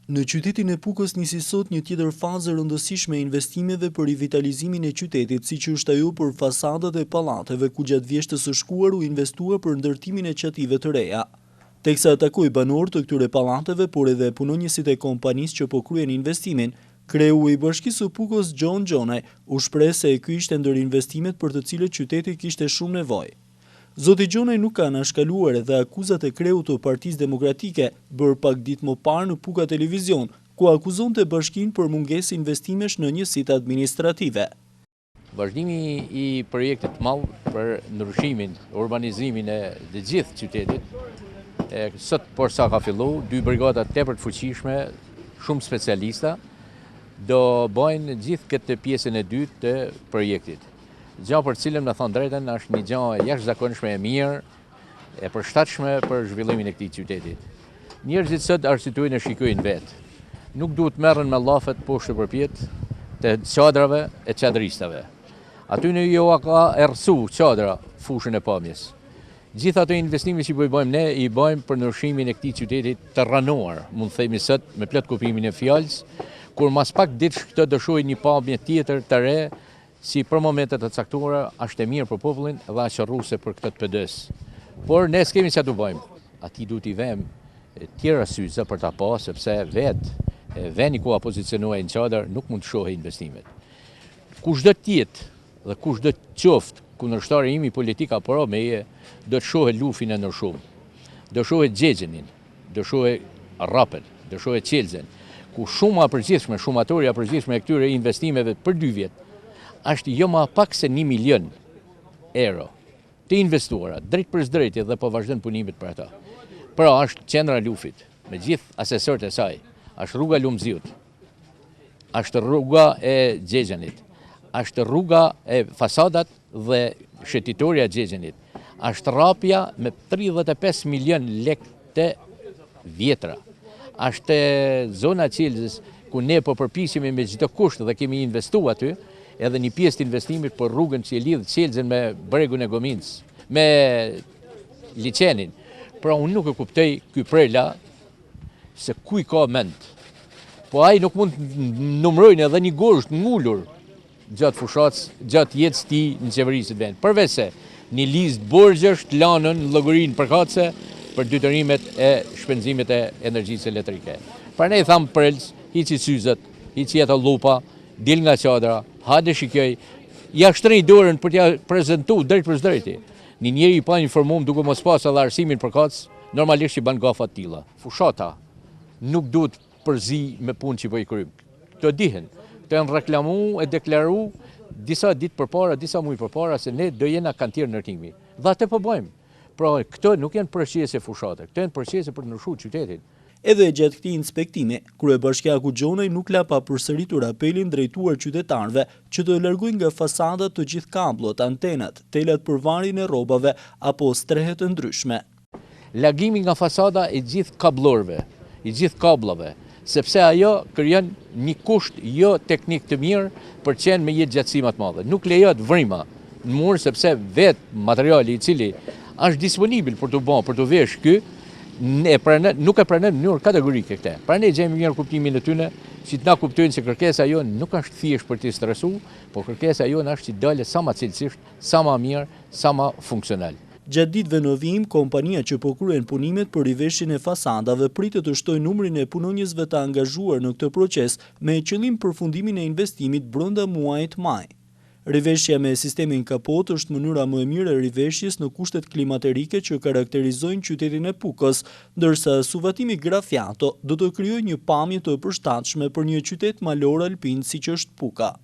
Në qytetin e Pukës nisi sot një tjetër fazë rëndësishme e investimeve për rivitalizimin e qytetit, siç është ajo për fasadat e pallateve, ku gjatë vjeshtës së shkuar u investua për ndërtimin e qative të reja. Teksa takoi banorë të këtyre pallateve, por edhe punonjësit e kompanisë që po kryen investimin, kreu i Bashkisë së Pukës Gjon Gjonaj u shpreh se ky ishte ndër investimet për të cilët qyteti kishte shumë nevojë. Zoti Gjonaj nuk ka anashkaluar edhe akuzat e kreut të Partisë Demokratike bërë pak ditë më parë në Puka Televizion, ku akuzonte bashkinë për mungesë investimesh në njësitë administrative. Vazhdimi i projektit madh për ndryshimin, urbanizimin e të gjithë qytetit, sot por sa ka fillu, 2 brigada tepër të fuqishme, shumë specialista, do bëjnë gjithë këtë pjesën e dytë të projektit. Gjë për cilën në thënë drejtën është një gjë jashtëzakonshme e mirë, e përshtatshme për zhvillimin e këtij qyteti. Njerëzit sot arsytojnë e shikojnë vetë. Nuk duhet merren me llafet poshtë përpjet të çadrave e çadristave. Aty në jo ka errësu çadra fushën e pamjes. Gjithë ato investime që bëjmë ne i bëjmë për ndryshimin e këtij qyteti të rranoar, mund të themi sot me plot kufimin e fjalës, kur mas pak ditësh këtë do shohim një pamje tjetër të re, si për momentet të caktuara është e mirë për popullin dhe është rruse për këtë PD-s. Por ne s'kemi çfarë të bëjmë. Ati duhet i vëmë tjera syze për ta pa, sepse vetë vendi ku pozicionohen në çadër nuk mund të shohë investimet. Kushdo të jetë dhe kushdo të qoftë kundërshtari im i politik apo meje, do të shohë lufin e ndërshuar. Do shohë xhexhenin, do shohë rrapën, do shohë çelzen, ku shuma e përgjithshme, shumatoria e përgjithshme e këtyre investimeve për 2 vjet është jo më pak se 1 milion euro të investuara drejt për drejtë dhe po vazhdon punimet për ata. Pra është qendra e lufit me gjithë asesorët e saj, është rruga Lumziut, është rruga e xhexhenit, është rruga e fasadat dhe shëtitoria e xhexhenit, është rrapja me 35 milion lekë të vjetra, është zona Qelzës ku ne po përpiqemi me çdo kusht dhe kemi investuar aty, edhe një pjesë të investimit për rrugën që e lidh Qelzën me bregun e Gominës, me liçenin. Pra unë nuk e kuptoj ky prela se ku i ka mend. Po ai nuk mund të numërojnë edhe një gosht ngulur gjatë fushatës, gjatë jetës ti në qeverisë të vend. Përveç se një listë borxhesh të lanën llogarinë përkatëse për detyrimet e shpenzimet e energjisë elektrike. Prandaj tham prels, hiçi syzet, hiçi ato lupa, dil nga çadra, hajde shikoj, ja shtrej dorën për t'ja prezantuar drejt për drejtë. Një njeri i pa informuar duke mos pas edhe arsimin përkatës, normalisht i bën gafa të tilla. Fushata nuk duhet përzi me punë që po i kryjm. Këto dihen, këto janë reklamuar e deklaruar disa ditë përpara, disa muaj përpara se ne do jena kantier ndërtimi. Dhe atë po bëjmë. Pra këto nuk janë përqyese fushate, këto janë përqyese për të ndryshuar qytetin. Edhe gjatë këtij inspektimi, kryebashkiaku Gjonaj nuk la pa përsëritur apelin drejtuar qytetarëve që të largojnë nga fasadat të gjithë kabllot, antenat, telat për varrin e rrobave apo strehet të ndryshme. Largimi nga fasada e gjithë kabllorëve, i gjithë kabllave, sepse ajo krijon një kusht jo teknik të mirë për të qenë me jetëgjatësi më të madhe. Nuk lejohet vrima në mur sepse vetë materiali i cili është disponibil për të bën, për të vesh ky, nuk e pranon në mënyrë kategorike këtë. Prandaj gjejmë mirë kuptimin e tyre, që të na kuptojnë se kërkesa jonë nuk është thjesht për të stresuar, por kërkesa jonë është që dalë sa më cilësisht, sa më mirë, sa më funksional. Gjatë ditëve në vijim, kompania që po kryen punimet për riveshjen e fasadave pritet të shtojë numrin e punonjësve të angazhuar në këtë proces me qëllim përfundimin e investimit brenda muajit maj. Riveshja me sistemin kapot është mënyra më e mirë e riveshjes në kushtet klimaterike që karakterizojnë qytetin e Pukës, ndërsa suvatimi grafiato do të krijojë një pamje të përshtatshme për një qytet malor alpin siç është Puka.